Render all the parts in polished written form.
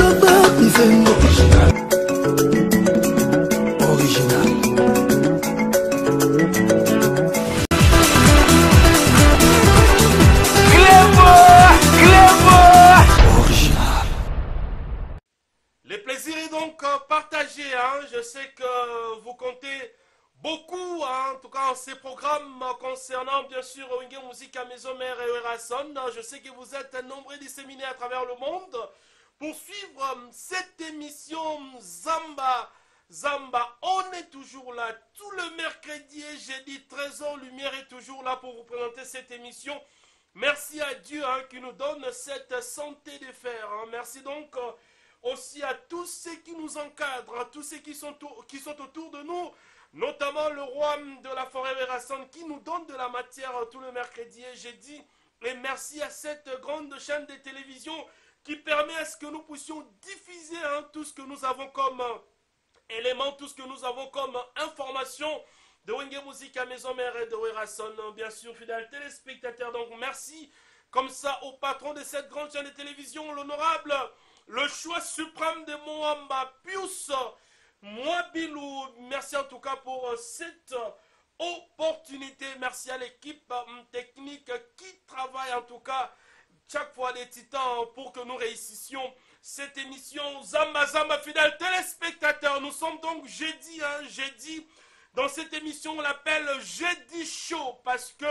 Les plaisirs est donc partagé, hein. Je sais que vous comptez beaucoup, hein, en tout cas en ces programmes concernant bien sûr Wenge Musique à Maison Mère et Erason. Je sais que vous êtes nombreux disséminés à travers le monde pour suivre cette émission Zamba. Zamba, on est toujours là tout le mercredi et jeudi, 13h, Lumière est toujours là pour vous présenter cette émission. Merci à Dieu, hein, qui nous donne cette santé de fer, hein. Merci donc aussi à tous ceux qui nous encadrent, à tous ceux qui sont autour de nous, notamment le roi de la forêt Erason qui nous donne de la matière tout le mercredi et jeudi. Et merci à cette grande chaîne de télévision qui permet à ce que nous puissions diffuser, hein, tout ce que nous avons comme éléments, tout ce que nous avons comme information de Wenge Musique à Maison Mère et de Erason. Bien sûr, fidèles téléspectateurs, donc merci comme ça au patron de cette grande chaîne de télévision, l'honorable, le choix suprême de Moamba Pius Mwabilou. Merci en tout cas pour cette opportunité. Merci à l'équipe technique qui travaille en tout cas chaque fois des titans pour que nous réussissions cette émission Zamba Zamba. Fidèles téléspectateurs, nous sommes donc jeudi, hein, jeudi. Dans cette émission, on l'appelle Jeudi Show parce que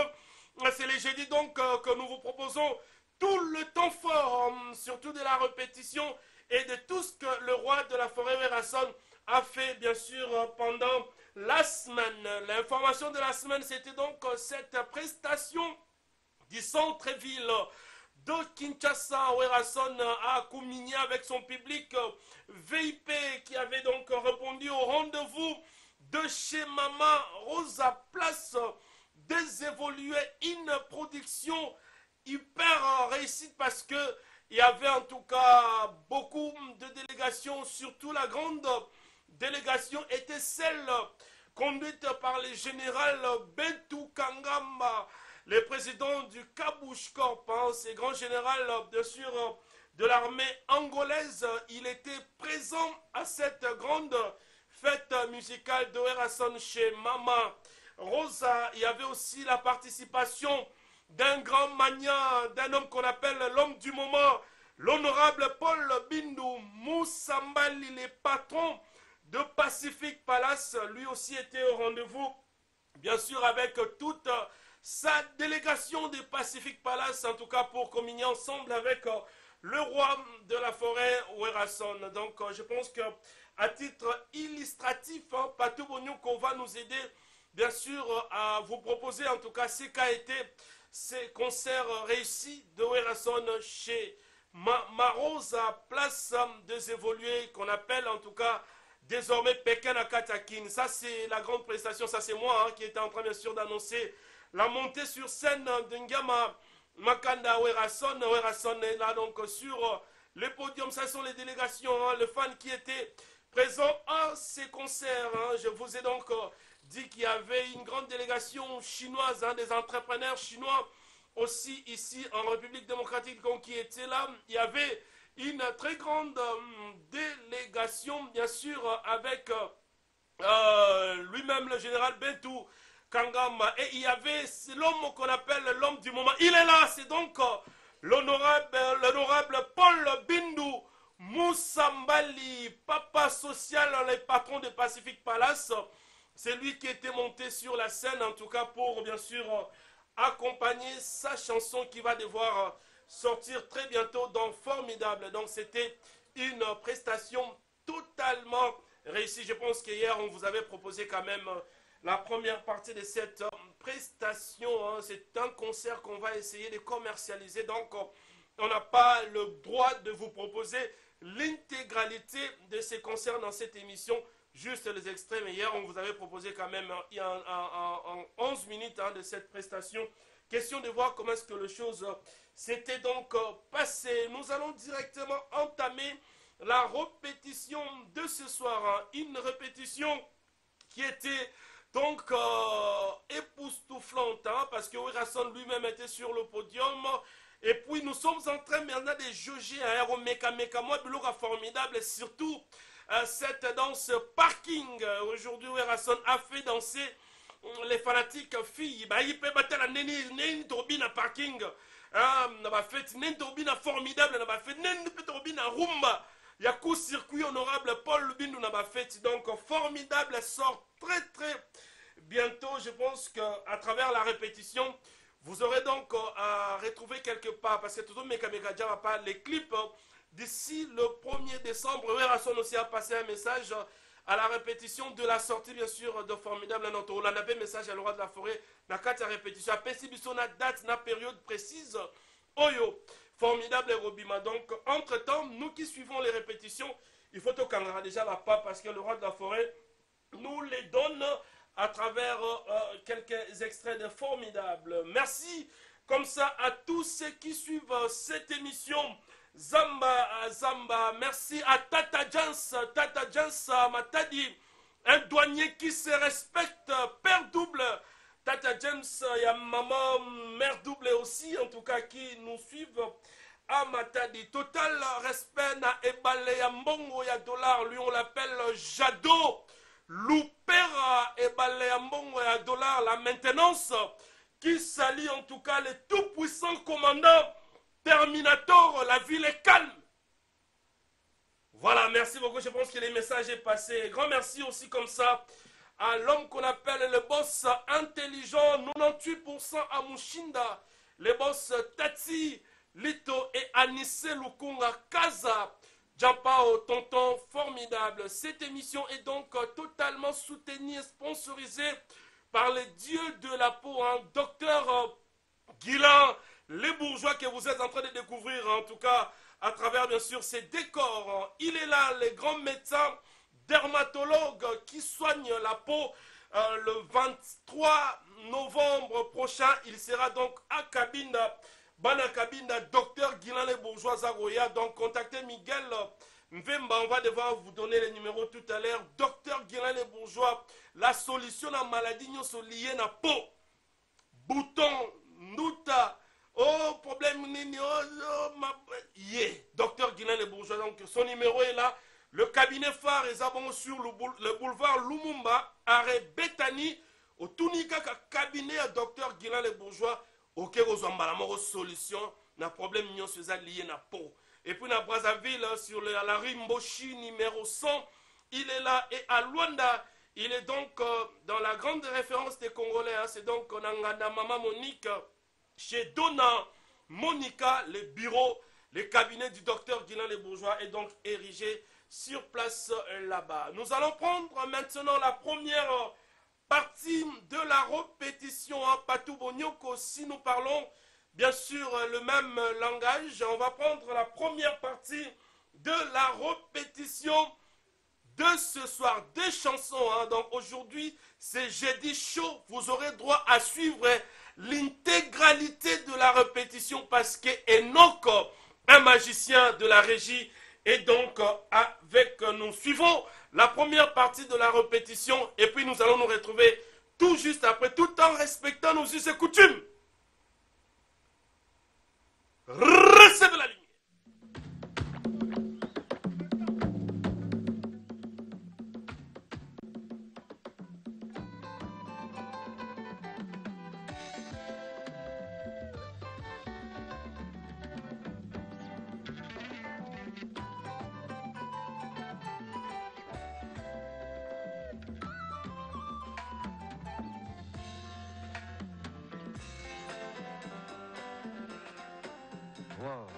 c'est les jeudis donc que nous vous proposons tout le temps fort, surtout de la répétition et de tout ce que le roi de la forêt Erason a fait bien sûr pendant la semaine. L'information de la semaine, c'était donc cette prestation du centre-ville de Kinshasa où Erason a communié avec son public VIP qui avait donc répondu au rendez-vous de chez Maman Rosa Place désévoluer une production hyper réussite parce que il y avait en tout cas beaucoup de délégations, surtout la grande délégation était celle conduite par le général Bentou Kangamba, le président du Kabouche Corp, hein, ce grand général bien sûr de l'armée angolaise. Il était présent à cette grande fête musicale de Erason chez Mama Rosa. Il y avait aussi la participation d'un grand magnat, d'un homme qu'on appelle l'homme du moment, l'honorable Paul Bindou Moussambali, le patron de Pacific Palace. Lui aussi était au rendez-vous, bien sûr avec toute sa délégation de Pacific Palace, en tout cas pour communier ensemble avec le roi de la forêt Erason. Donc je pense que à titre illustratif, hein, Patou Bonyuko va nous aider bien sûr à vous proposer en tout cas ce qu'a été ces concerts réussis de Erason chez Marosa, place des évolués qu'on appelle en tout cas désormais Pékin à Katakin. Ça c'est la grande prestation, ça c'est moi, hein, qui était en train bien sûr d'annoncer la montée sur scène de Ngama Makanda Erason. Erason est là donc sur le podium, ça sont les délégations, hein, les fans qui étaient présents à ces concerts, hein. Je vous ai donc dit qu'il y avait une grande délégation chinoise, hein, des entrepreneurs chinois aussi ici en République démocratique qui étaient là. Il y avait une très grande délégation bien sûr avec lui-même le général Bentou Kangama, et il y avait l'homme qu'on appelle l'homme du moment. Il est là, c'est donc l'honorable Paul Bindou Moussambali, papa social, le patron de Pacific Palace. C'est lui qui était monté sur la scène, en tout cas pour bien sûr accompagner sa chanson qui va devoir sortir très bientôt dans Formidable. Donc c'était une prestation totalement réussie. Je pense qu'hier on vous avait proposé quand même la première partie de cette prestation, hein. C'est un concert qu'on va essayer de commercialiser. Donc on n'a pas le droit de vous proposer l'intégralité de ces concerts dans cette émission, juste les extraits. Mais hier on vous avait proposé quand même en 11 minutes, hein, de cette prestation. Question de voir comment est-ce que les choses s'étaient donc passées. Nous allons directement entamer la répétition de ce soir, hein. Une répétition qui était donc époustouflante, hein, parce que Erason lui-même était sur le podium. Et puis nous sommes en train maintenant de juger un héros méca moi biloka formidable et surtout cette danse parking aujourd'hui où Erason a fait danser les fanatiques filles bah il peut battre la neni turbine parking na ba fête neni turbine formidable na ba fête neni turbine rumba il y a coup circuit honorable Paul Lubindu na ba fête donc formidable sort très bientôt. Je pense que à travers la répétition vous aurez donc à retrouver quelque part, parce que tout le monde va pas les clips d'ici le 1er décembre. Erason aussi a passé un message à la répétition de la sortie, bien sûr, de Formidable. On a un message à l'Aura de la Forêt, na carte répétition. À Pessibiso, na date, na période précise. Oyo, Formidable et Robima. Donc, entre-temps, nous qui suivons les répétitions, il faut qu'on aura déjà la part, parce que l'Aura de la Forêt nous les donne à travers quelques extraits de Formidable. Merci comme ça à tous ceux qui suivent cette émission. Zamba, merci à Tata Jans Matadi, un douanier qui se respecte, père double. Tata James, il y a maman, mère double aussi, en tout cas, qui nous suivent à Matadi. Total respect na Ebale Yambongo, ya dollar, lui on l'appelle Jado. Loupera et Baléambongo et à dollar la maintenance qui s'allie en tout cas le tout puissant commandant Terminator, la ville est calme. Voilà, merci beaucoup, je pense que le message est passé. Grand merci aussi comme ça à l'homme qu'on appelle le boss intelligent, 98% à Mushinda, le boss Tati, Lito et Anisse Lukunga Kaza. Jean-Paul, tonton formidable. Cette émission est donc totalement soutenue et sponsorisée par les dieux de la peau, hein. Docteur Guilain, les bourgeois que vous êtes en train de découvrir, en tout cas, à travers bien sûr ces décors. Hein. Il est là, les grands médecins dermatologues qui soignent la peau. Le 23 novembre prochain, il sera donc à Cabinda. Bana Kabinda, docteur Guilain les bourgeois Zagoya. Donc contactez Miguel Mvemba, on va devoir vous donner les numéros tout à l'heure. Docteur Guilain les bourgeois, la solution à maladie sont liée à peau, bouton, nuta, oh problème nini, yeah. Docteur Guilain les bourgeois, donc son numéro est là. Le cabinet phare est sur le boulevard Lumumba, arrêt Bethany, au Tunika cabinet à docteur Guilain les bourgeois. Ok, vous avez une solution na problème lié na peau. Et puis à Brazzaville, sur la rue Mboshi numéro 100, il est là. Et à Luanda, il est donc dans la grande référence des Congolais. Hein, c'est donc Nangana Mama Monique, chez Donna Monica, le bureau, le cabinet du docteur Guilain les bourgeois est donc érigé sur place là-bas. Nous allons prendre maintenant la première partie de la répétition à Patou Bonyoko. Si nous parlons bien sûr le même langage, on va prendre la première partie de la répétition de ce soir. Des chansons, hein. Donc aujourd'hui c'est jeudi chaud, vous aurez droit à suivre l'intégralité de la répétition parce que Enoch, un magicien de la régie, est donc avec nous. Suivons la première partie de la répétition et puis nous allons nous retrouver tout juste après, tout en respectant nos us et coutumes. Recevez la ligne. Wow.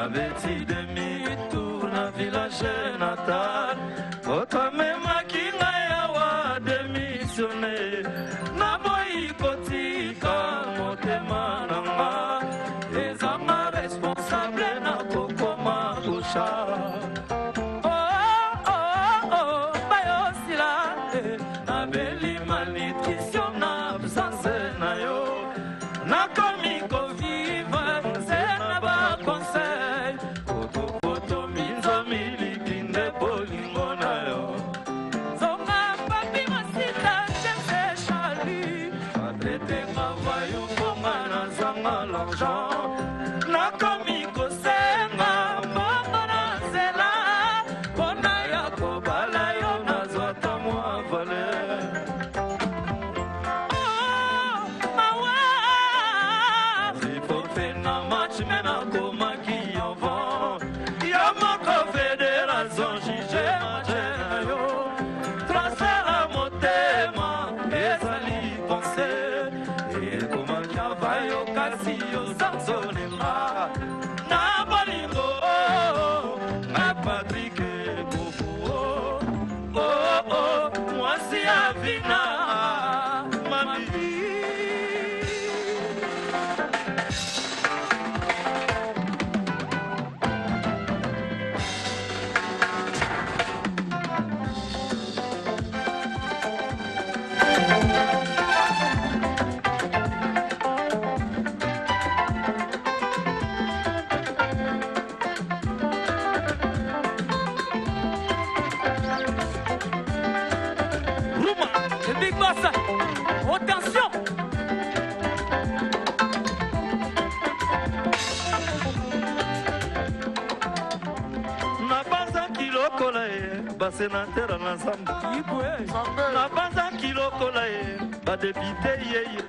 nabeti demi-tour na village natal otamemaki ngai awa démissionné naboyi kotika motema nanga ezanga responsable na kokoma kusha bayosila nabeli malnutrition na absence na yo nakomi kovivre se na baconseil kotokoto minzo milikinde bolingo na yo zonga papi masita jese chali atrete ngavayo konga na zanga l'argent nakomi kosenga mbongo na nzela mpona ya kobala yo nazwata mwa valer mena komaki avant ya moko fédération jige majena yo transfert à motema ezali pensé ekomaki avayo kasi yo sanzonema na bolingo na Patrick Kofu mwasi ya vina mami. Big boss, attention. Nabanza kilokola basénateur na Zamba nabanza kilokola badepite yeye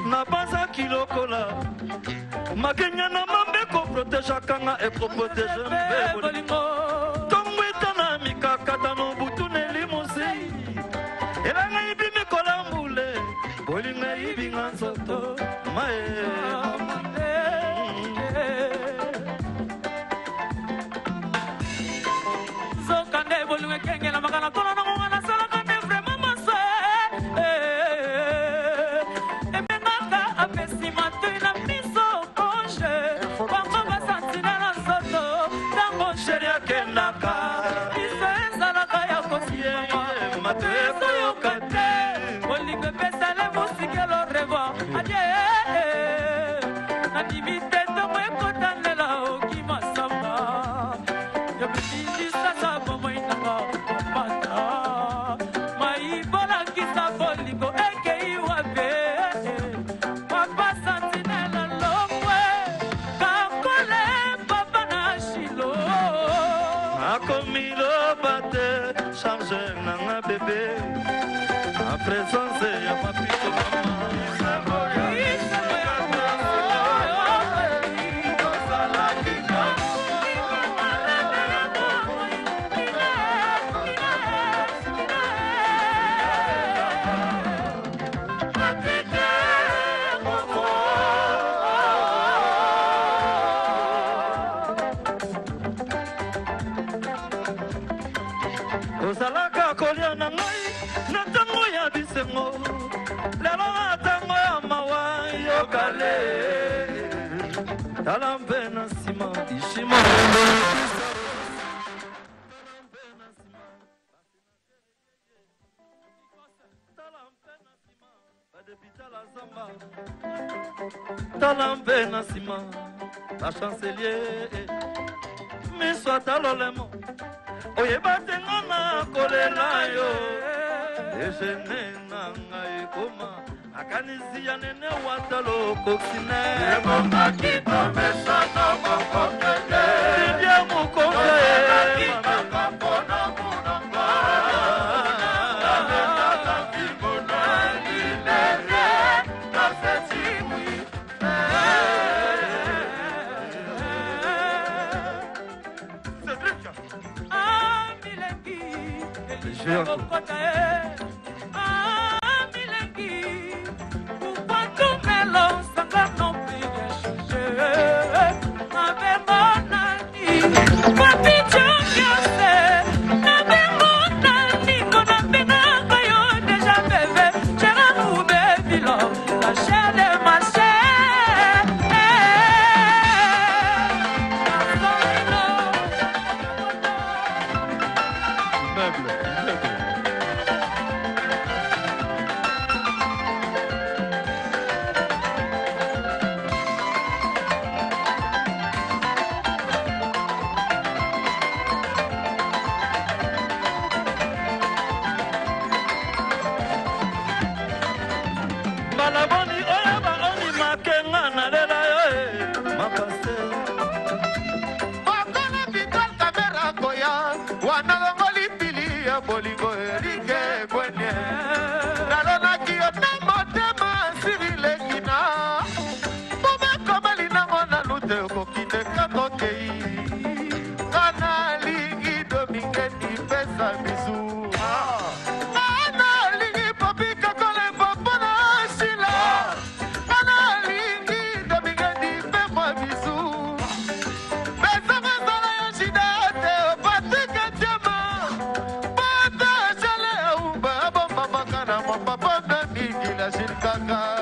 nabanza kilokola makenya na mambeko protège kanga et protège bolingo tongwita na mikakata no butuneli musi elanga ibimi kolambule bolinga ibinga nzoto mae sokande bolinga kengela makana kono na ngana sala kande vraiment maso emenaka apesi matoi na miso konje bango basantina na nzoto tango sheri akendaka iso ezalaka ya kosiema mateso yokate bolingo epesale mosikelo revo adie na dimite ntongo ekotalela oki masamba yobisindisasa bomoinanga opata maibolakisa bolingo ekei wabe papa santinela lokwe kakole papa na shilo akomilobate charge nanga bébé en présence ya papito mama ozalaka kolia na ngai na ntango ya bisengo lelo na ntango ya mawa yokale tala mpe na nsima ishima tala mpe na nsima bachancelier miso atalolemo oyeba tenga na kolela yo ejene na ngai koma akanisi ya nene watalo koksine ebomaki tomesana mokokele libia mokokele mpona munanga nabendaka kimona libere kasetimwi pourquoi tout mélange, ça va non plus bien changer. ya bolingo erike kwenye nalonaki yo na motema sirilekina bomekobali nango na lute okokindeka kokei kana lingi domingeni pesa bizu kana lingi popika kole popona sila kana lingi domingeni pemwa bizu pesa mazala ya shidate opatike jema pata jale umba bomba makana mwapapa na mingi la shirikaka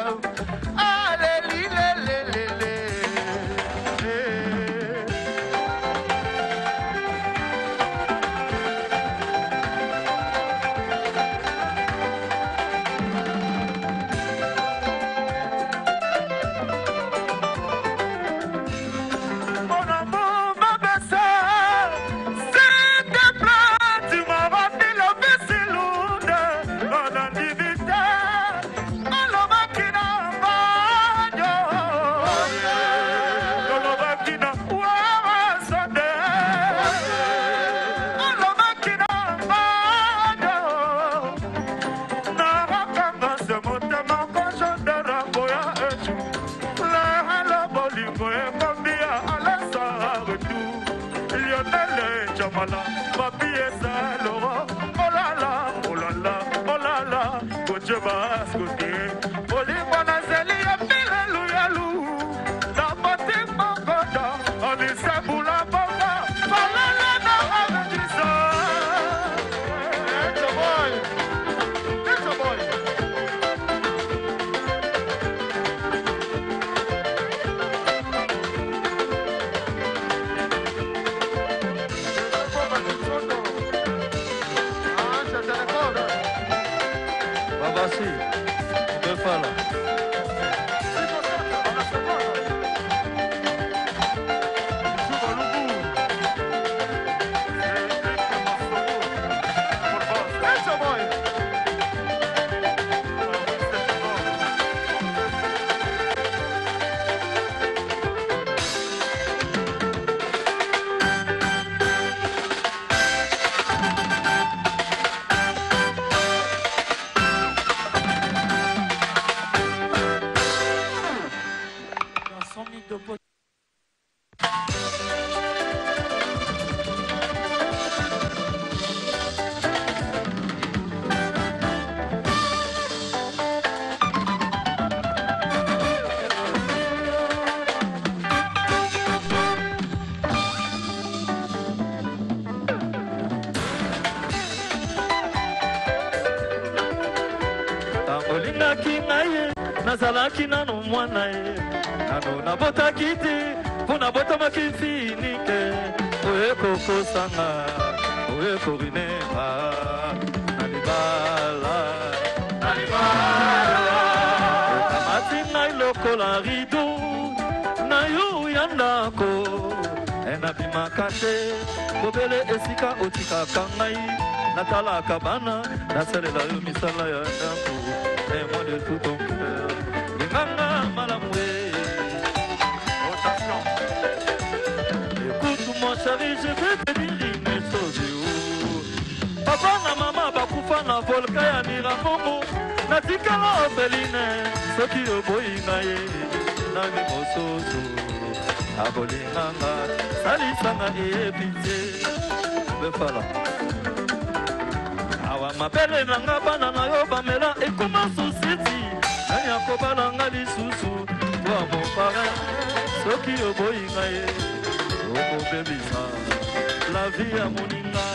nazalaki nano mwana ye nano nabotaki te mpo nabotamaki finike oye kokosanga oye korinema na libala okamati ngai lokola rido na yo ya ndako enabimaka te kobele esika otikaka ngai natalaka bana nasalela yo misala ya ndako et moi de tout ton cœur Inganga malamwe écoute mon chéri je vais te dire une chose papa na mama bakufa na volka ya Niramongo natikala obeline soki oboyi ngai nani mosusu abolinganga salisanga eyebi te befala awa mabele nanga bana na yo bamela ekoma susiti nani akobalanga lisusu wa mopara soki oboyi ngai okobebisa la vie ya moninga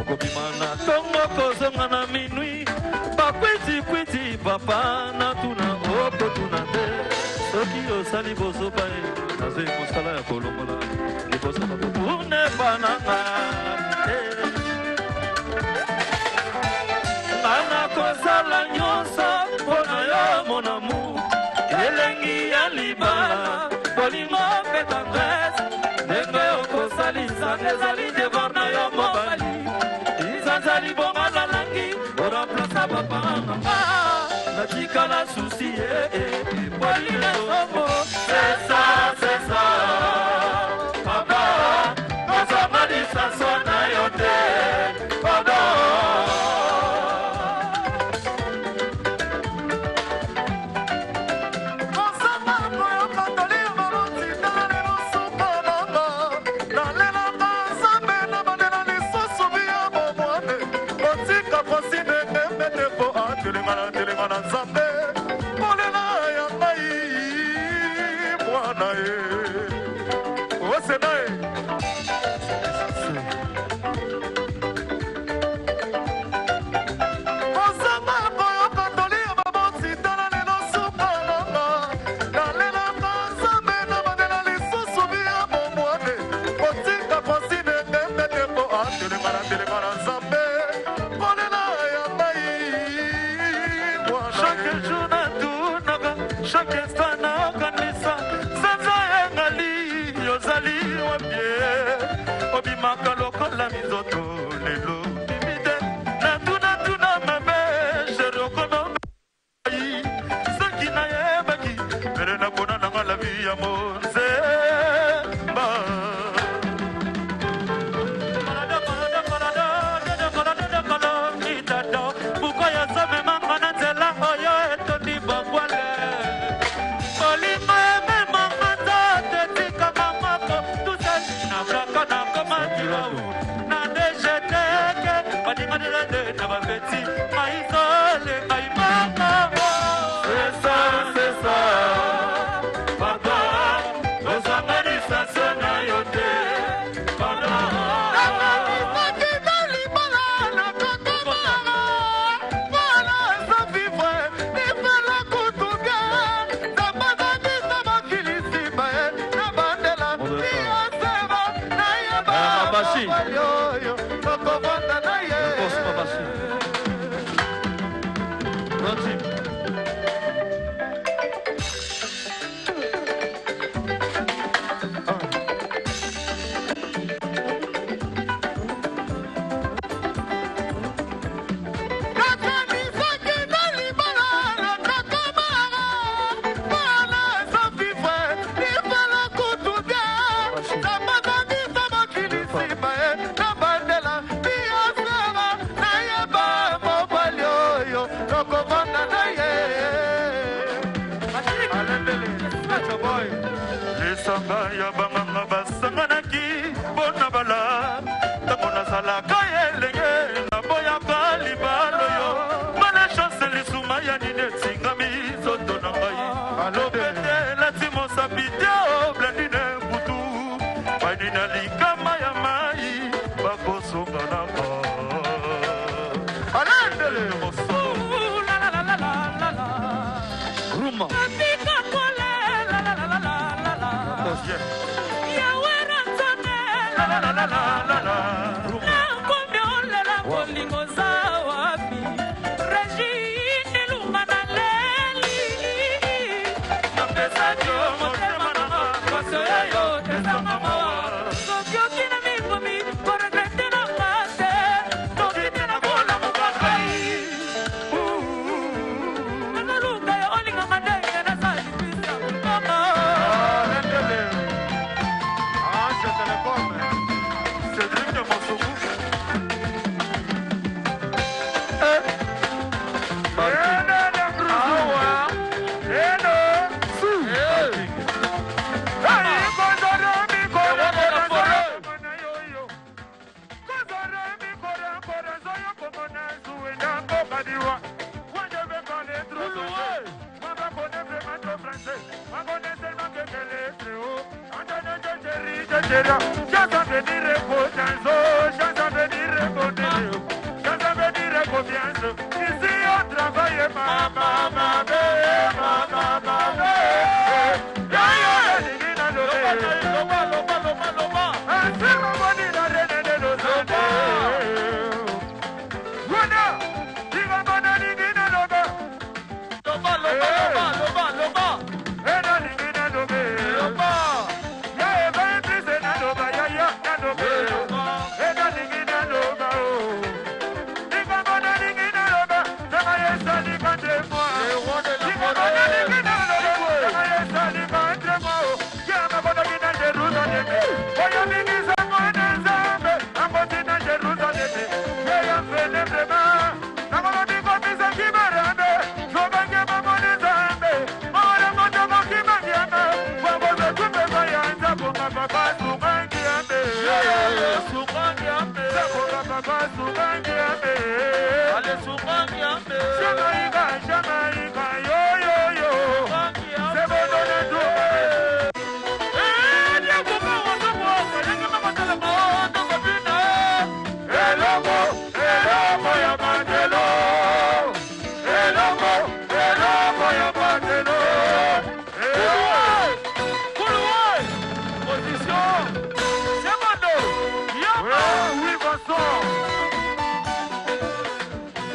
okobima na ntongo kozonga na minui bakwitikwiti papa na tuna okotuna te soki osali bozoba ye nazwi mosala ya kolongola liboso babetune bananga ngana kozala nyonso mpona yo monamu elengi ya libala bolingo mpe tendresse ndenge okosalisa ezali devoir na yo mobali izazali bonga lalangi oremplaça bapanga natikala susi bolingo somo c'est ça papa kozanga wapie obimaka lokola mizoto lelo bimide natuna meme sherokono soki nayebaki mere napona nanga la vie ya monzemba bukoya zamemanga na nzela oyo etondi bangwale olingo ememanga nzote etikama moko tuse nablaka na komandirau na dejeteke baninganelande na babeti maizole aimaka c'est ça papa osanganisa sena yo te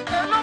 Hello,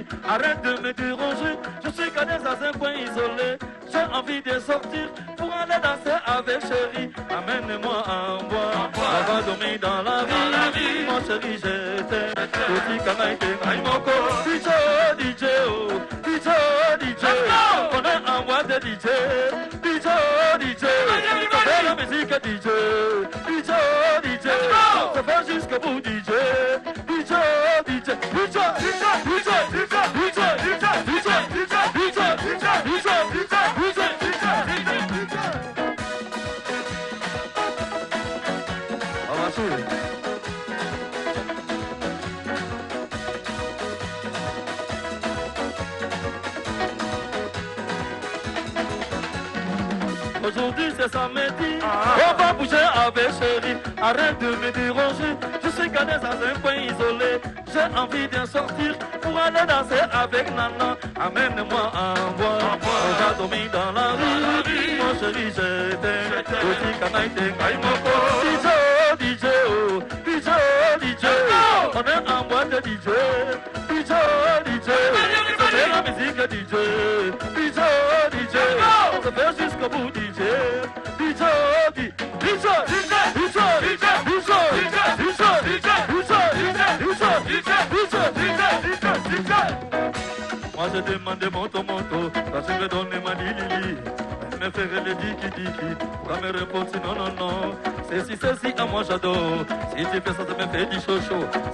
chérie, arrête de me déranger. Je suis cadet dans un coin isolé. J'ai envie de sortir pour aller danser avec chérie. Amène-moi en bois, on va dormir dans la vie. Mon chéri, je t'aime. Aussi Kanaïté, Naimoko. DJ, DJ, oh, DJ, DJ. On est en bois de DJ. DJ, DJ. Ça fait la musique DJ. DJ, DJ. Ça fait jusqu'au bout DJ. DJ, DJ. DJ, DJ, DJ, DJ, DJ, DJ, DJ, DJ, DJ, DJ, DJ. Aujourd'hui c'est samedi, on va bouger avec chérie. Arrête de me déranger, je suis cadet dans un coin isolé. J'ai envie d'en sortir pour aller danser avec Nana. Amène-moi en bois, on va dormir dans la rue. Mon chéri, je t'aime, aussi Kanaïté, Kaimoko. DJ, DJ, oh, DJ, DJ. On est en boîte de DJ, DJ, DJ. C'est la musique DJ, DJ, DJ. Ça fait jusqu'au bout DJ, DJ, DJ, DJ, DJ, DJ, DJ. Moi je demandais moto, parce que me donner ma lili. Me faire le diki, pour me répondre non, non, non. C'est à moi j'adore. Si tu fais ça, ça me fait du chaud.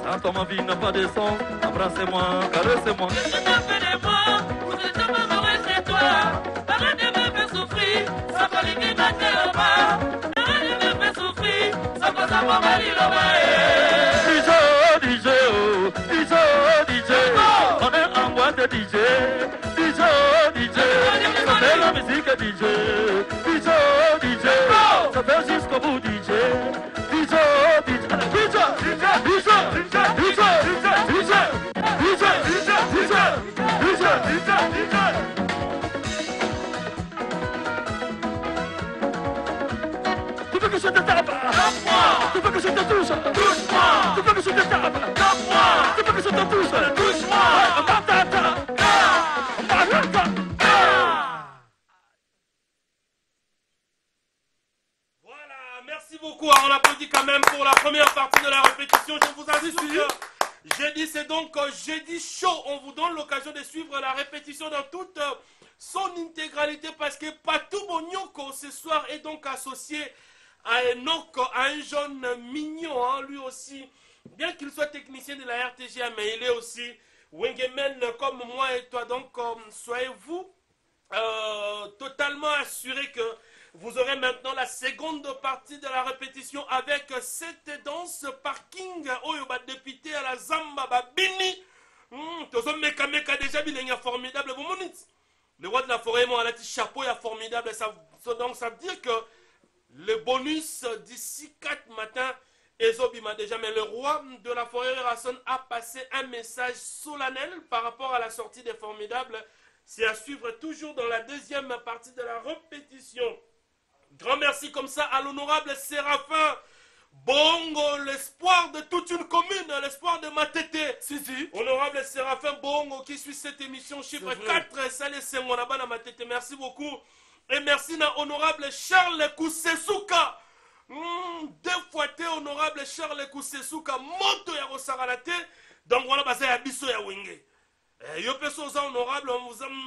Sans toi ma vie n'a pas de sens. Embrassez-moi, caressez-moi. Je te fais des mots, pour que je me chez toi. Arrête de me faire souffrir, ça va les mater au bas. Arrête de me faire souffrir, ça va savoir ma vie au bas. DJ, DJ, oh, DJ, DJ. On est en boîte de DJ, DJ, DJ. Ça fait la musique DJ, DJ, DJ. Ça fait jusqu'au bout DJ, DJ, DJ, DJ, DJ, DJ, DJ. Tu veux que je te tape? Tape-moi. Tu veux que je te touche? Touche-moi. Tu veux que je te tape? Tape-moi. Tu veux que je te touche? Touche-moi. Voilà, merci beaucoup. Alors, on applaudit quand même pour la première partie de la répétition. Je vous assure que jeudi, c'est donc jeudi chaud. On vous donne l'occasion de suivre la répétition dans toute son intégralité parce que Patou Bonyoko ce soir est donc associé à Enoch, à un jeune mignon, hein, lui aussi, bien qu'il soit technicien de la RTGA, mais il est aussi Wengemen comme moi et toi. Donc, soyez-vous totalement assurés que vous aurez maintenant la seconde partie de la répétition avec cette danse parking. Oyo ba député à la Zamba Babini. Tozo meka déjà bien formidable. Vous monitez. Le roi de la forêt, moi, a un petit chapeau, il est formidable. Donc, ça veut dire que le bonus d'ici 4 matins, Ezobima déjà. Mais le roi de la forêt Rasson a passé un message solennel par rapport à la sortie des formidables. C'est à suivre toujours dans la deuxième partie de la répétition. Grand merci comme ça à l'honorable Séraphin Bongo, l'espoir de toute une commune, l'espoir de Matete. Si. Honorable Séraphin Bongo qui suit cette émission, chiffre 4, Salé Sengonaba na Matete. Merci beaucoup. Et merci à honorable Charles Kousesouka. 2 fois t'es honorable Charles Kousesouka, moto ya Rosagalate. Donc voilà, basé à Bisso ya Wenge. Yo peso za honorable,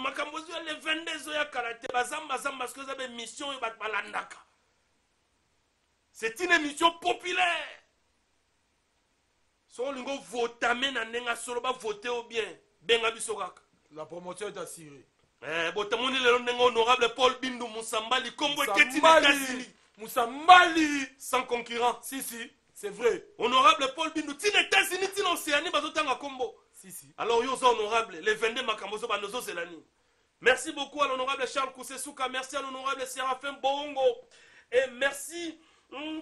makambozi ya le 22 ya karate, bazamba parce que vous avez une mission et balandaka. C'est une émission populaire. Si vous votez, vous votez au bien. La promotion est assurée. Honorable Paul Bindu Moussambali, Moussambali, sans concurrent. Si, c'est vrai. Honorable Paul Bindu, tu n'es pas États-Unis, tu n'es Océanie, tu n'es combo. Si. Alors, vous êtes honorable, les 22 Makambozo, c'est l'année. Merci beaucoup à l'honorable Charles Kousesouka, merci à l'honorable Séraphin Bongo, et merci.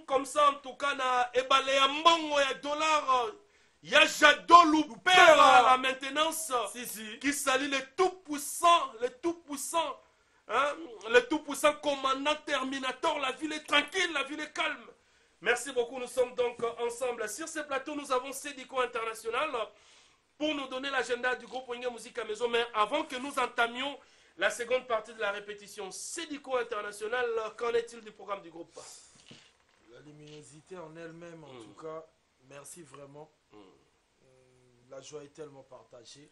Comme ça, en tout cas, na ebale ya mbongo ya dollar, ya Jado Loupère à la maintenance, qui salue le tout-puissant, hein, le tout-puissant commandant Terminator. La ville est tranquille, la ville est calme. Merci beaucoup, nous sommes donc ensemble. Sur ce plateau, nous avons Sédico International, pour nous donner l'agenda du groupe Wenge Musique à Maison Mère avant que nous entamions la seconde partie de la répétition. Sédico International, qu'en est-il du programme du groupe? La luminosité en elle-même, en tout cas, merci vraiment. La joie est tellement partagée.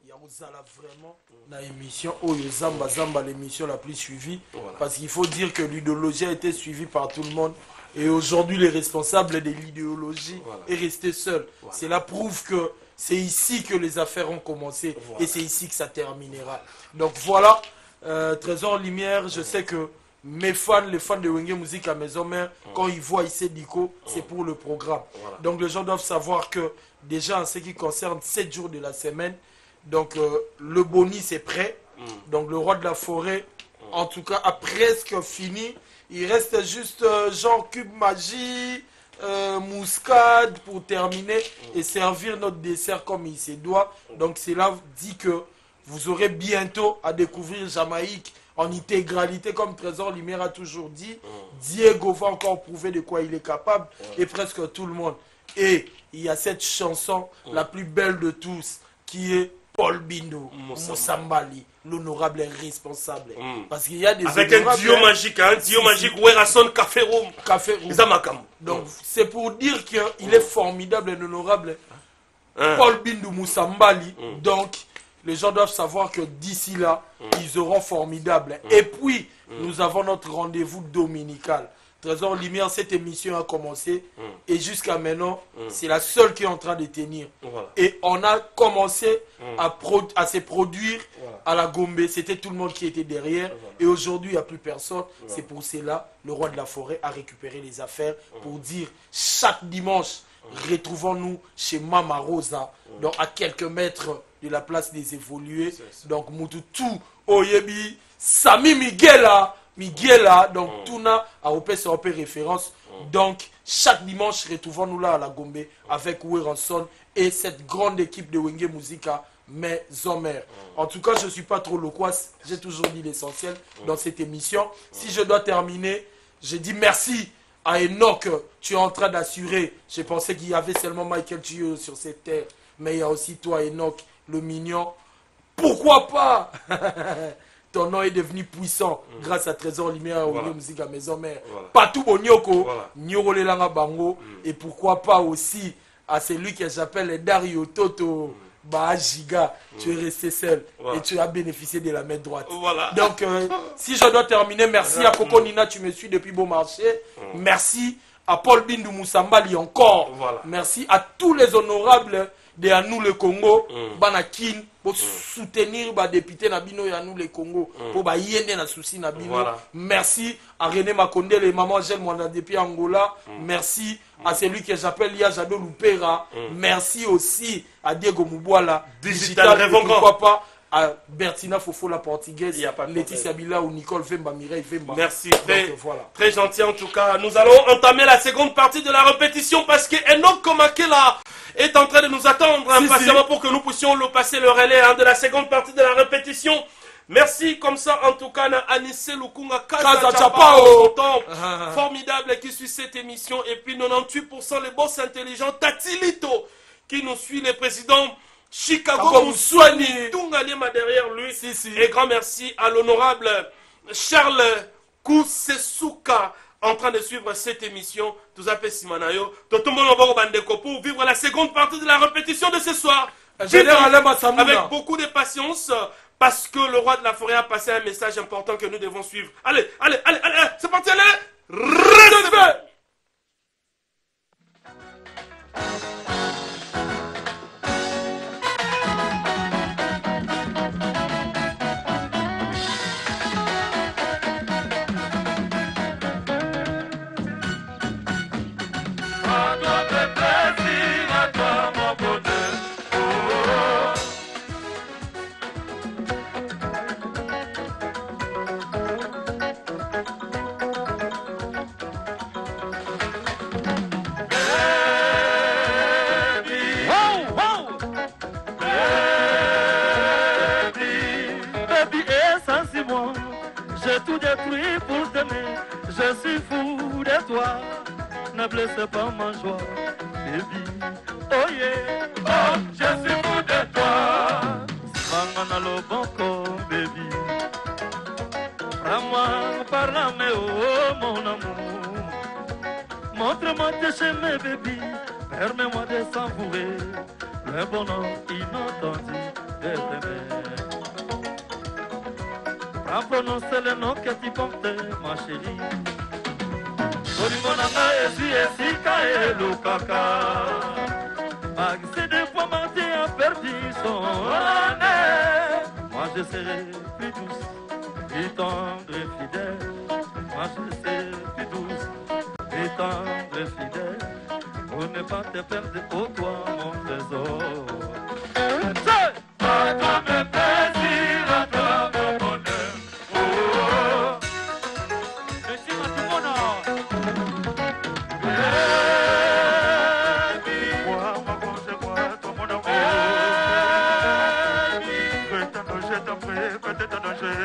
Il y a vraiment dans l'émission Zamba Zamba, l'émission la plus suivie. Voilà. Parce qu'il faut dire que l'idéologie a été suivie par tout le monde. Et aujourd'hui, les responsables de l'idéologie est resté seul. Voilà. Cela prouve que c'est ici que les affaires ont commencé. Voilà. Et c'est ici que ça terminera. Donc voilà, Trésor Lumière, je sais que mes fans, les fans de Wenge Musique à Maison Mère, quand ils voient ici Dico, c'est pour le programme. Voilà. Donc les gens doivent savoir que déjà en ce qui concerne 7 jours de la semaine, donc le boni c'est prêt. Donc le roi de la forêt, en tout cas, a presque fini. Il reste juste genre cube magie, mouscade pour terminer et servir notre dessert comme il se doit. Donc cela dit que vous aurez bientôt à découvrir Jamaïque en intégralité, comme Trésor Lumière a toujours dit. Diego va encore prouver de quoi il est capable et presque tout le monde. Et il y a cette chanson, la plus belle de tous, qui est Paul Bindo Moussambali, l'honorable et responsable. Parce qu'il y a des avec un duo magique, Werason Café Room. Donc c'est pour dire qu'il est formidable et honorable. Paul Bindo Moussambali. Donc les gens doivent savoir que d'ici là, ils auront formidable. Et puis, nous avons notre rendez-vous dominical. Trésor Lumière, cette émission a commencé et jusqu'à maintenant, c'est la seule qui est en train de tenir. Voilà. Et on a commencé à se produire à la Gombe. C'était tout le monde qui était derrière. Et aujourd'hui, il n'y a plus personne. C'est pour cela, le roi de la forêt a récupéré les affaires pour dire chaque dimanche, retrouvons-nous chez Mama Rosa, donc à quelques mètres de la place des évolués. Donc, Mututu, Oyebi, Sami Miguela, donc Tuna a opé référence. Donc chaque dimanche, retrouvons-nous là à la Gombe avec Weranson et cette grande équipe de Wenge Musica Maison Mère. En tout cas, je ne suis pas trop loquace, j'ai toujours dit l'essentiel dans cette émission. Si je dois terminer, je dis merci à Enoch, tu es en train d'assurer. Je pensais qu'il y avait seulement Michael Gio sur cette terre, mais il y a aussi toi Enoch, le mignon. Pourquoi pas? Ton nom est devenu puissant grâce à Trésor Lumière, Wenge Musique à Maison Mère. Patou Bonyoko, Nyoro Langa Bango, et pourquoi pas aussi à celui que j'appelle Dario Toto, Giga, tu es resté seul et tu as bénéficié de la main droite. Donc, si je dois terminer, merci à Coco Nina, tu me suis depuis Beaumarchais. Merci à Paul Bindou Moussambali encore. Merci à tous les honorables de à nous le Congo, Banakin, pour soutenir les députés Nabino et à nous le Congo, pour yéner na souci Nabino. Merci à René Makonde, les mamans Gel Mwanda depuis Angola. Merci à celui que j'appelle Yajado Lupera. Merci aussi à Diego Mubwala, Digital, pourquoi pas à Bertina Fofo la portugaise, Laetitia Bila ou Nicole Vemba, Mireille Vemba. Merci, très gentil en tout cas. Nous allons entamer la seconde partie de la répétition parce que Enoch Komakela est en train de nous attendre impatiemment pour que nous puissions le passer le relais de la seconde partie de la répétition. Merci comme ça en tout cas à Anissé Lukunga Kaza Chapao, formidable qui suit cette émission, et puis 98% les boss intelligents Tatilito qui nous suit, les présidents Chicago Moussouani Tungalema derrière lui. Et grand merci à l'honorable Charles Kousesouka en train de suivre cette émission. Tout à fait Simanayo. Pour vivre la seconde partie de la répétition de ce soir. Avec beaucoup de patience. Parce que le roi de la forêt a passé un message important que nous devons suivre. Allez, c'est parti, allez. Restez. J'ai tout détruit pour t'aimer, je suis fou de toi. Ne blesse pas ma joie, baby. Oh yeah, oh, je suis fou de Permets-moi de t'aimer, baby. Permets-moi de savourer le bonheur inattendu de t'aimer. À prononcer le nom que tu portes, ma chérie. Olimonanga esi kaelukaka. Accès des fois menté a perdu son année. Moi je serai plus douce, plus tendre et fidèle. Moi je serai plus douce, plus tendre et fidèle. Pour ne pas te perdre pour toi mon trésor. À toi mes plaisirs, à toi mon bonheur. Oh, merci Matimona. Moi, moi, toi mon amour. Je t'en prie, fais ton danger.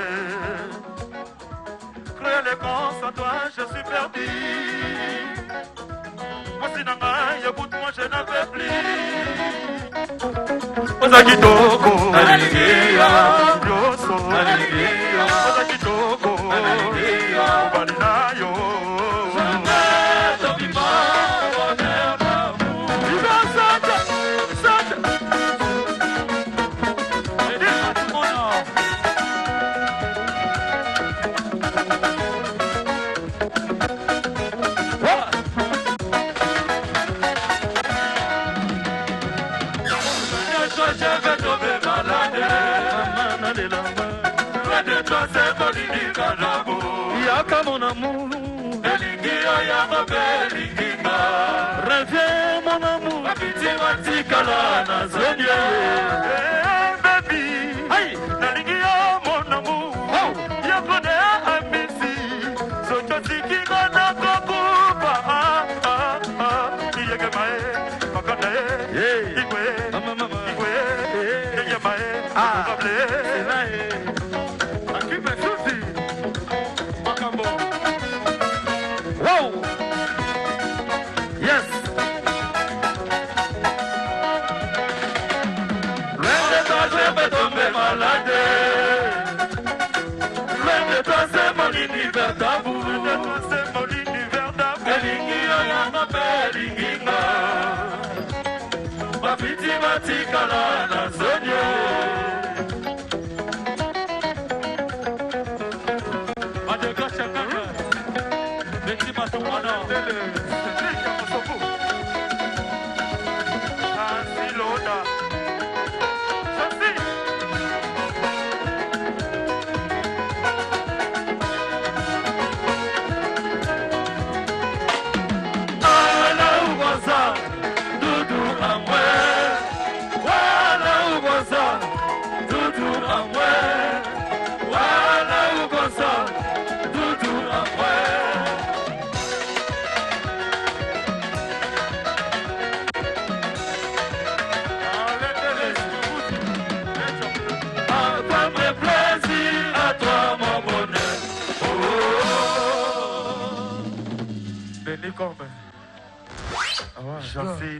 Créer les grands sans toi, je suis perdu. Moi, si n'a pas, écoute-moi, je n'en peux plus. Ozakitoko, Alegria, Yoso, Alegria, Ozakitoko, Alegria, Balinayo. Jamais t'oublie pas, bonheur d'amour. Viva Santa, Santa. Aidez-moi tout mon nom. Je vais tomber malade. Loin de toi, c'est Bolini Kanabo. Yaka mon amour. Elingia, Yama Belinga. Reviens mon amour. Mapiti Matikala, Nazonia. Hey baby. Hey. Elingia, mon amour. Oh. Yakone Amisi. Sototiki Kana Kokupa. Yagamae. Makanae. Igwe. Mama. Wow! Yes! Loin de toi, je vais tomber malade. Loin de toi, c'est mon univers tabou. Loin de toi, c'est mon univers tabou. Elingia, Yama Belinga. Mapiti Matikala, Nazonia. J'en sais.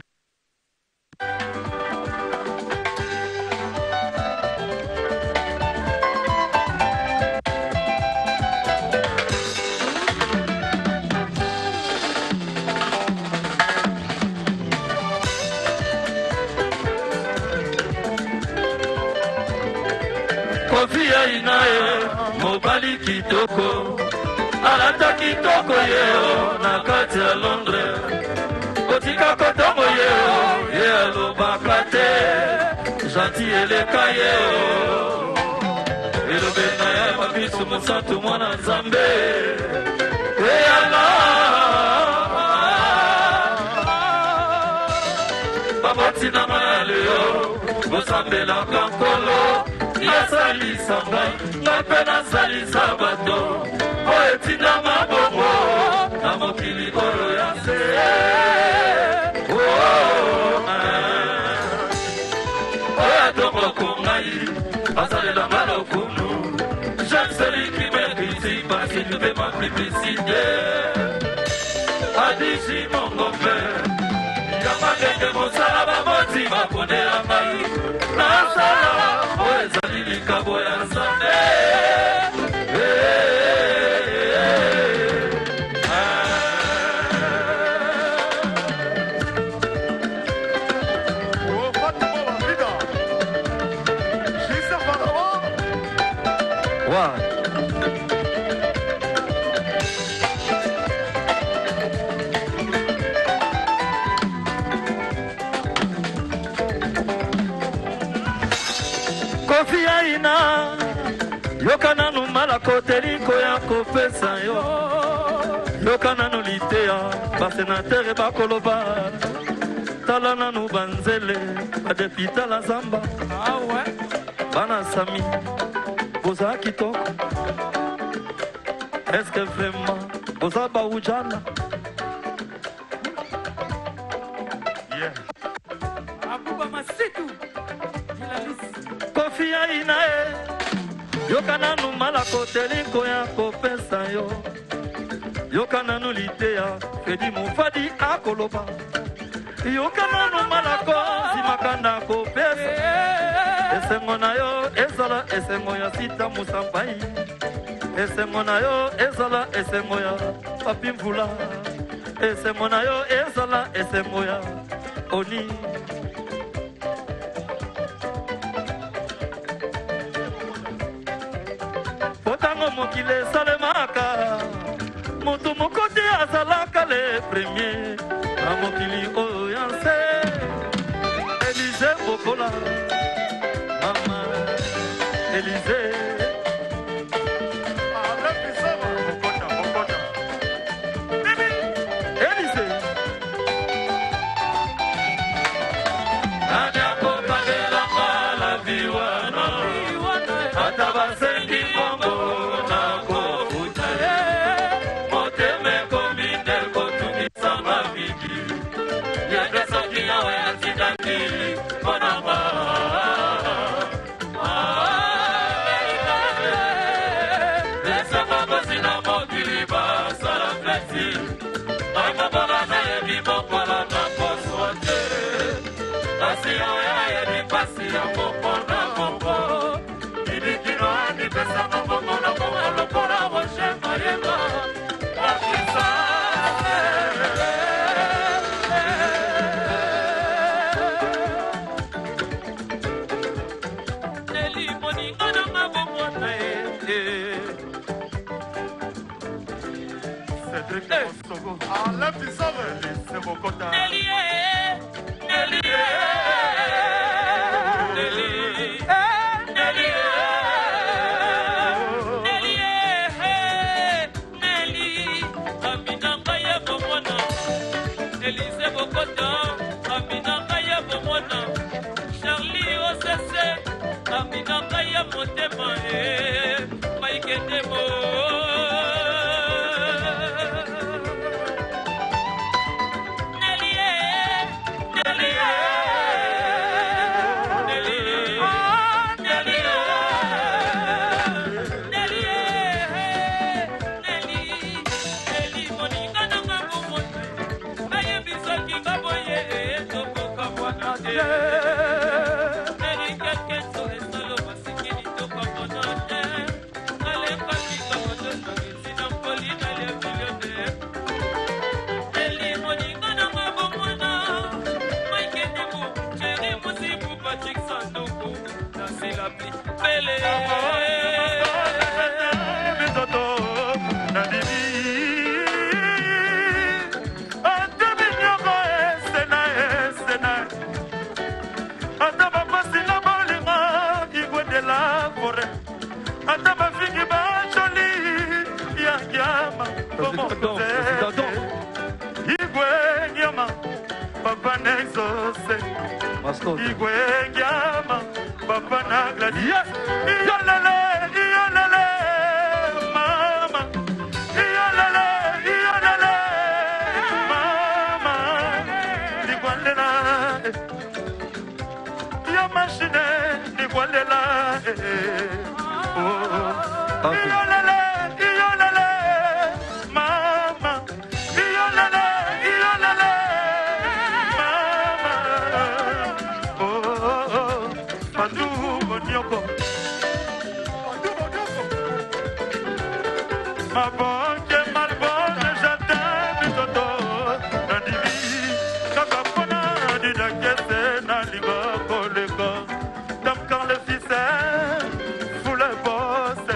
Kofia inae, mobali kitoko. Alata kitoko yeo, na kati ya Londres. Kotika kotongo yeo, yelo bakate. Gentil eleka yeo. Elobe na ya mabisu musantu mwana nzambe. Eyala. Baboti na mayale yo, bosambe la kankolo. Nasali samba, nape nasali sabato. Oetina mabongo, na mokili oro ya se. Oya tongo kungai, asalela malokunu. J'aime celui qui m'écrit parce qu'il fait ma publicité. Adishi mon grand-père, yamadeke mosala moti mapone amai. Nasala, oezali likabo ya sane. roi. Kofi aina yokana numala koteliko ya kopesa yo yokana nulitea basenatere bakoloba tala nanu banzele badepita la zamba bana sami boza kitoko est-ce que vraiment boza baujana Abuba Masitu Kofi aina yokana numala koteliko ya kopesa yo yokana nulitea Fedi Mufadi akoloba yokana numala ko zimakanda kopesa esengo na yo ezala esengo ya sita musambai esengo na yo ezala esengo ya papi mvula esengo na yo ezala esengo ya oni potango mokile salemaka mutu mokoti azalaka le premier na mokili oyo ya nse Elize Bokola mama Elize Elize Nanya kopagela mala viwana Atabasendi mongo na kofuta Moteme komine kotumisa mabidi Yende soki yawe atidaki monama Lesa magosi na mokili basala flexi Mama baba na yebi mokola na poswate Pasi ya yebi pasi ya mopo na mopo Idikino ani pesa mopo na mopo Lokora washe mariema Wakisa Neli moni ana mabomo na Cedric Mostogo Alain Bissame C'est mon quota Nelly Nelly Nelly Nelly Nelly Aminanga ya bomona Nelly c'est mon quota Aminanga ya bomona Charlie Osese Aminanga ya motema Mike Demo Igwengyama Papa Nagladi Yolele Yolele Mama Yolele Yolele Mama Nigwalela Ya machine Nigwalela Yolele Yolele Mama Yolele Yolele Ma bonne, malbonne, j'attends Toto, Nandimi, Kakapona, Didakese, Naliba, Koleko, Tam quand le fils est, fou le boss,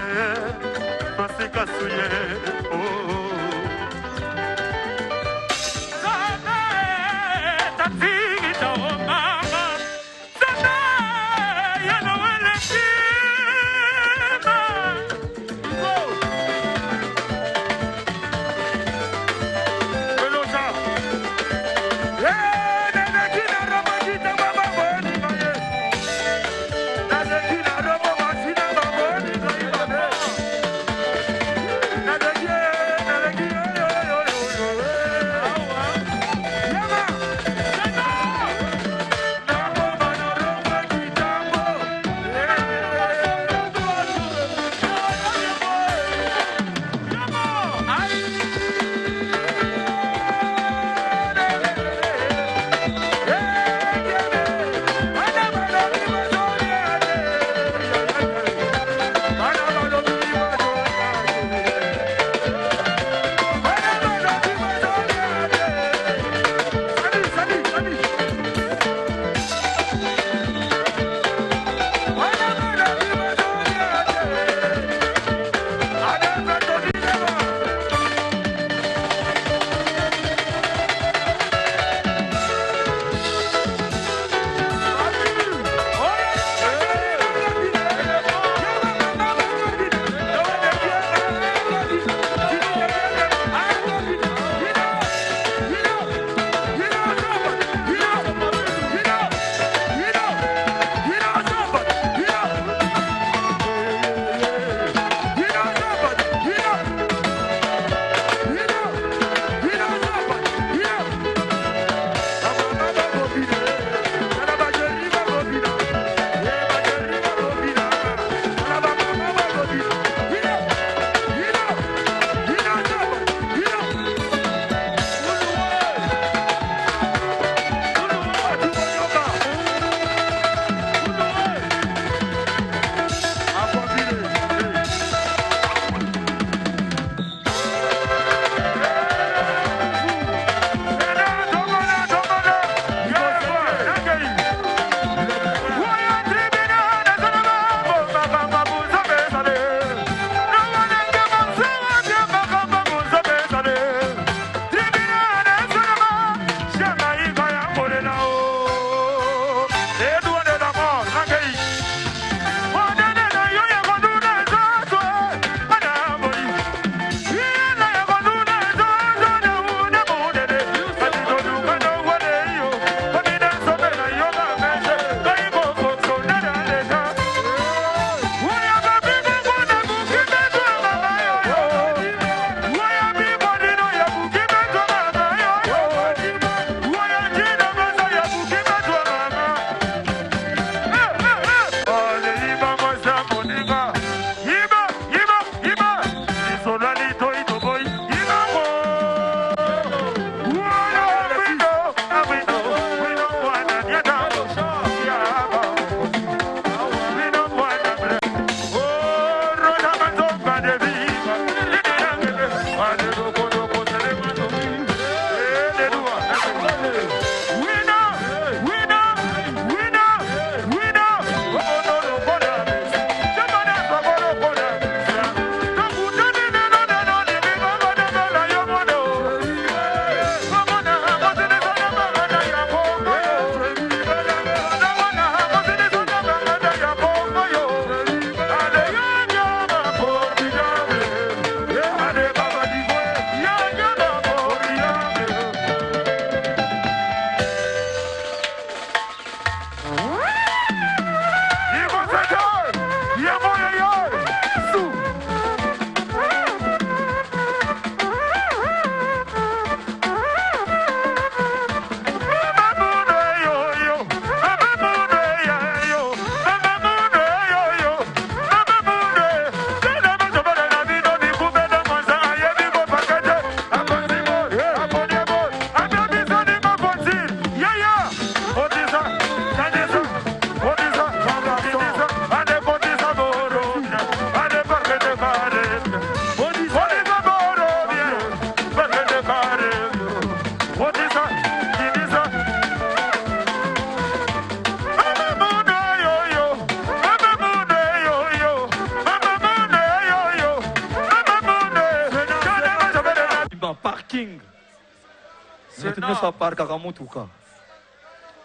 Bino sa parka kamutuka.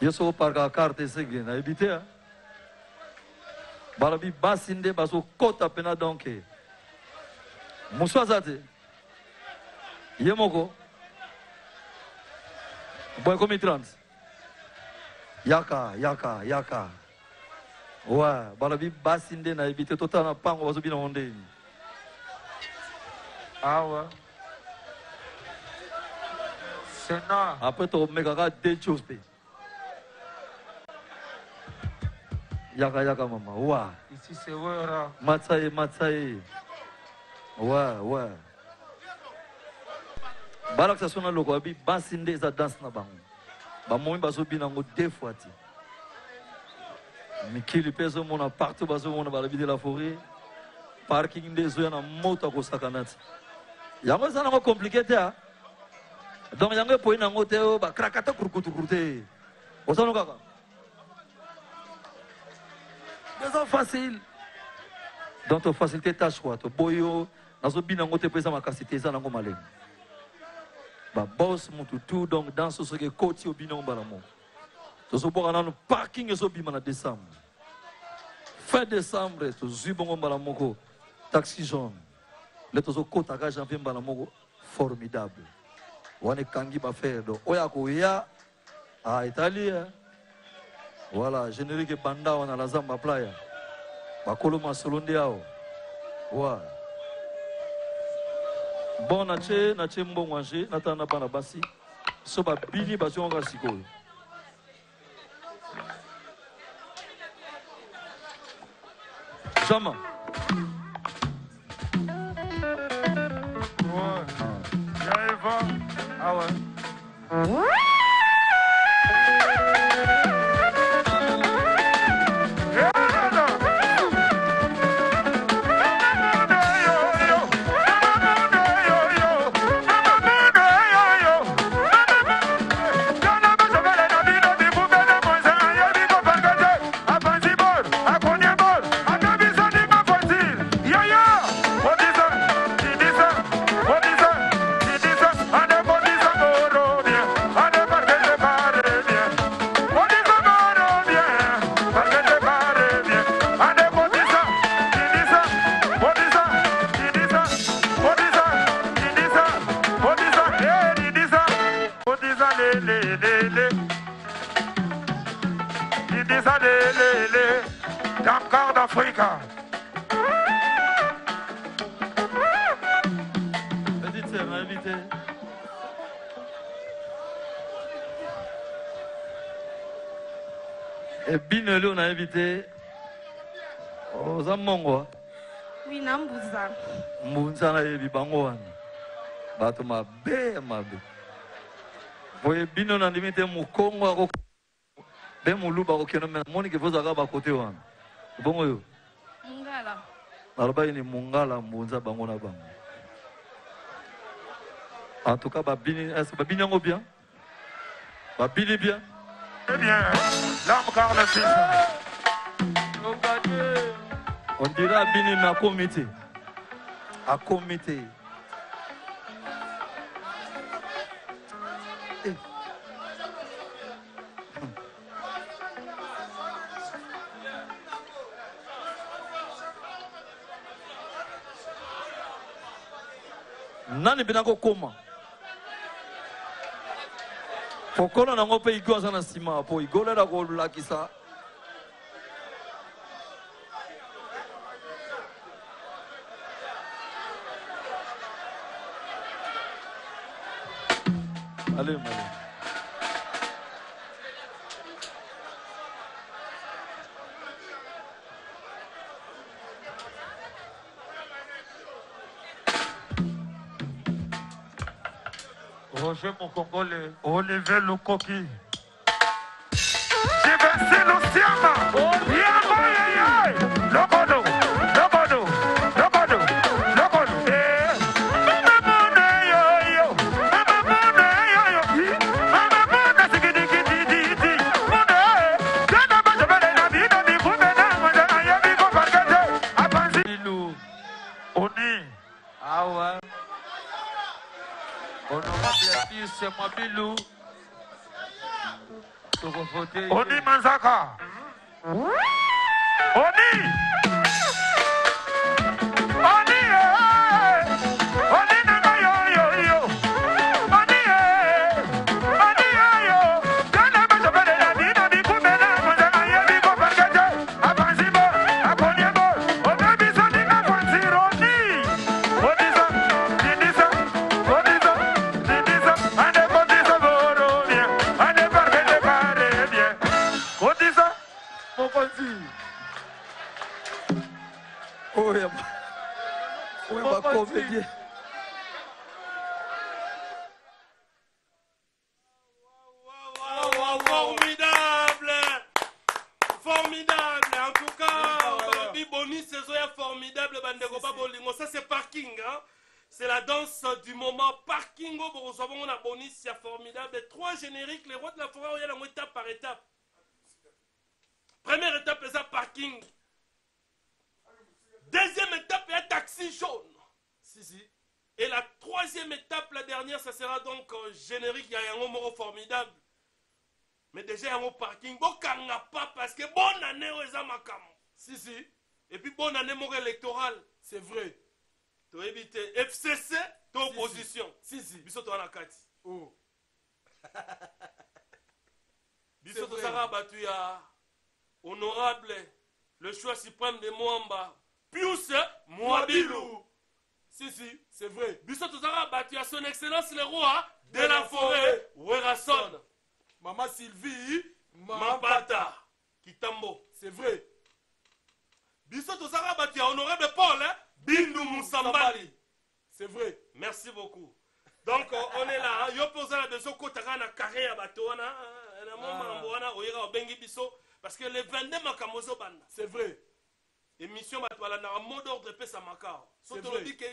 Yeso parka carte sege na ebite. Balabi basinde baso kota pena donke. Muswazate. Yemoko. Boy comme 30. Yaka. Ouais, balabi basinde na ebite tota na pango baso bina onde. Ah ouais. C'est non. Après tu mets deux choses. Yaka maman. Ouais. Ici c'est vrai. Matsaye. Ouais. Balak sa sona loko abi basinde za danse na bango. Ba momi baso bina ngo deux fois ti. Mikili peso mona partout baso mona balabi de la forêt. Parking des zoya na moto ko sakanati. Yango sana ngo compliqué ta. Donc yango po ina ngo te ba krakata kurkuturute. Osano kaka. C'est facile. Donc tu facilité ta choix, tu boyo nazo bina ngo te pesa makasité za nango malem. Ba boss mutu tout donc dans ce que côté au bina balamo. Tu so boka na parking eso bima na décembre. Fin décembre tu zibongo balamoko taxi jaune. Le to so kota ga janvier balamoko formidable. Wane kangi ba faire do oya ko ya à Italie. Voilà, générique banda on a la zamba playa. Bakoloma solonde yao. Ouais. Bon nache mbon manger natana bana basi. So ba bini bazo nga sikoyo. Chama. Ouais. Y'a ah ouais. Encore d'Afrique. Invité. Et Binele, on a invité aux Amongo. Oui, Nambuza. Mbunza na yebi bango wana. Bato mabe. Voye Bino na ndimite mukongo ako be muluba ko keno mena moni ke voza ka ba kote wana. Bongo yo. Mungala. Aloba ni Mungala Mbunza bango na bango. En tout cas, Babini, est-ce que Babini est bien? Babini est bien? Eh bien, l'homme car le fils. On dirait Babini, mais à comité. À comité. Nani binako koma? Pokolo nango pe igwa sana sima po igole la ko lakisa. Allez. Roger mon Congolais, Olivier le coquille. J'ai versé l'océan. Lobodo. Honorable fils, c'est moi Bilou. Oni Manzaka. Oni. Oni. Oni nanga yo yo yo. Oni. Oni yo. Kana ba jabale na ni na bi kumela muzanga ye bi ko parkete. Abanzibo, akonyebo. Obebi soni na kwanzironi. Odisa, didisa, odisa, didisa. Ande kodisa boro bien. Ande parkete kare bien. Odisa, mokonzi. comédien. Formidable! Formidable! En tout cas, Boni saison est formidable. Ça, c'est parking. Hein? C'est la danse du moment. Parking, on a Boni, c'est formidable. 3 génériques, les rois de la forêt, il y a la étape par étape. Première étape, c'est parking. Deuxième étape, il y a taxi jaune. Et la troisième étape, la dernière, ça sera donc générique. Il y a un mot formidable. Mais déjà, il y a un mot parking. Bon, pas parce que bonne année, aux amakam. Et puis, bonne année, mot électoral. C'est vrai. Tu as évité FCC, ton opposition. Biso, tu as la carte. Oh. Biso, tu as battu à honorable, le choix suprême de Mwamba. Pius Mwabilou. C'est vrai. Biso, tu as battu à son excellence le roi de la forêt, Werason. Maman Sylvie Mambata. Kitambo. C'est vrai. Biso, tu as battu à honorable Paul, Bindu Moussambali. C'est vrai. Merci beaucoup. Donc, on est là. Yo pose la besoin qu'on t'a na carré à Batouana. Parce que les 22 makamoso banda. C'est vrai. Émission Batouala na mot d'ordre pesa makao. C'est vrai. Dit que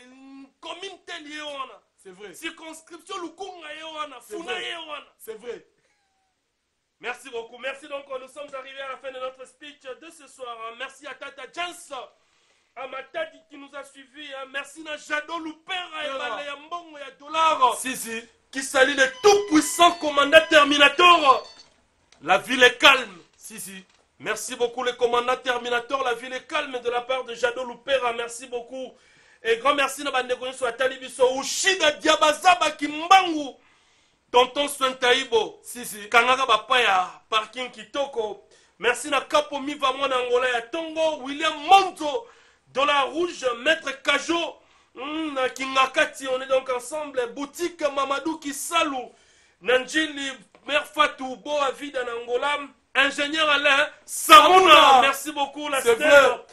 commune telle yewana. C'est vrai. Circonscription Lukunga yewana. Funa yewana. C'est vrai. Merci beaucoup. Merci donc. Nous sommes arrivés à la fin de notre speech de ce soir. Merci à Tata Jens. À Matadi qui nous a suivis. Merci à Jado Loupera et à Mbongo et à Dollar. Qui salue le tout-puissant commandant Terminator. La ville est calme. Merci beaucoup le commandant Terminator. La ville est calme de la part de Jado Loupera. Merci beaucoup. Et grand merci à Bandegoni sur la Talibiso. Ushida Diabazaba Kimbangu. Tonton Swentaïbo. Kangaka Bapaya. Parking Kitoko. Merci à Capo Miva Mwana Angola ya Tongo. William Monto. Dollar Rouge. Maître Kajo. Kingakati. On est donc ensemble. Boutique Mamadou Kisalou. Nanjili Merfatou. Boa Vida Angola. Ingénieur Alain Samouna. Merci beaucoup la sœur.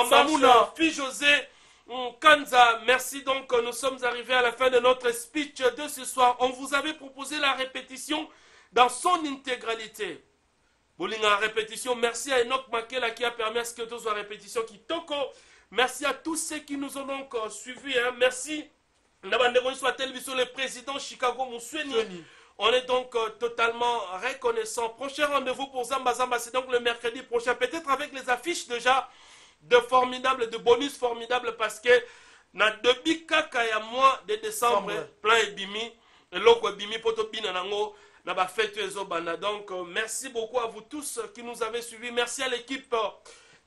Samouna. Fille José. Kanza, merci donc, nous sommes arrivés à la fin de notre speech de ce soir. On vous avait proposé la répétition dans son intégralité. Bolinga répétition, merci à Enoch Makela qui a permis à ce que tout soit répétition qui toko. Merci à tous ceux qui nous ont donc suivis. Hein. Merci. Le président Chicago Moussueni. On est donc totalement reconnaissant. Prochain rendez-vous pour Zamba Zamba, c'est donc le mercredi prochain. Peut-être avec les affiches déjà de formidables, de bonus formidables parce que na depuis kaka mois de décembre plein et bimi et loko bimi poto bina nango na ba fête ezobana. Donc merci beaucoup à vous tous qui nous avez suivis. Merci à l'équipe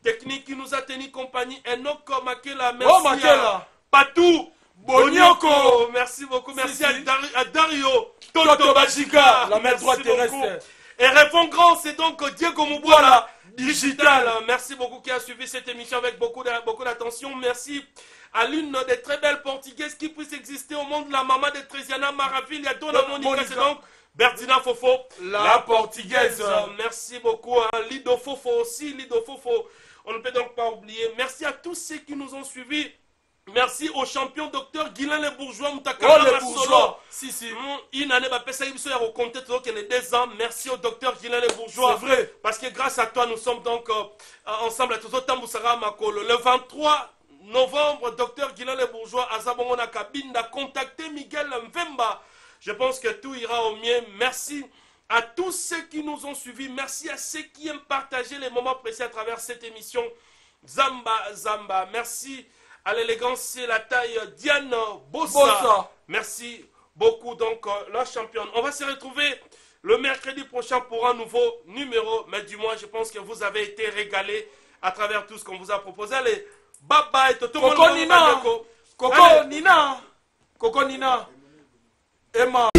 technique qui nous a tenu compagnie. Enoch Makela, merci à Patou Bonyoko, merci beaucoup. Merci à Dario Toto Bajika, la main droite terrestre. Et Répond Grand, c'est donc Diego Mouboula Digital. Merci beaucoup qui a suivi cette émission avec beaucoup d'attention. Merci à l'une des très belles portugaises qui puisse exister au monde, la maman de Trésiana Maravilha, Dona Monica, c'est donc Bertina Fofo, la portugaise. Merci beaucoup à Lido Fofo aussi, Lido Fofo. On ne peut donc pas oublier. Merci à tous ceux qui nous ont suivis. Merci au champion docteur Guilain Le Bourgeois Moutakala Solo. Une année, au compte les 2 ans. Merci au docteur Guilain Le Bourgeois. C'est vrai. Parce que grâce à toi, nous sommes donc ensemble à Toto Tamboussara Makolo. Le 23 novembre, docteur Guilain Le Bourgeois à Zabongona Cabine a contacté Miguel Mvemba. Je pense que tout ira au mieux. Merci à tous ceux qui nous ont suivis. Merci à ceux qui aiment partager les moments précis à travers cette émission. Zamba Zamba. Merci à l'élégance et la taille Diane Bossa. Merci beaucoup donc la championne. On va se retrouver le mercredi prochain pour un nouveau numéro. Mais du moins, je pense que vous avez été régalés à travers tout ce qu'on vous a proposé. Allez, bye bye. Coco Nina. Coco Nina. Coco Nina. Emma.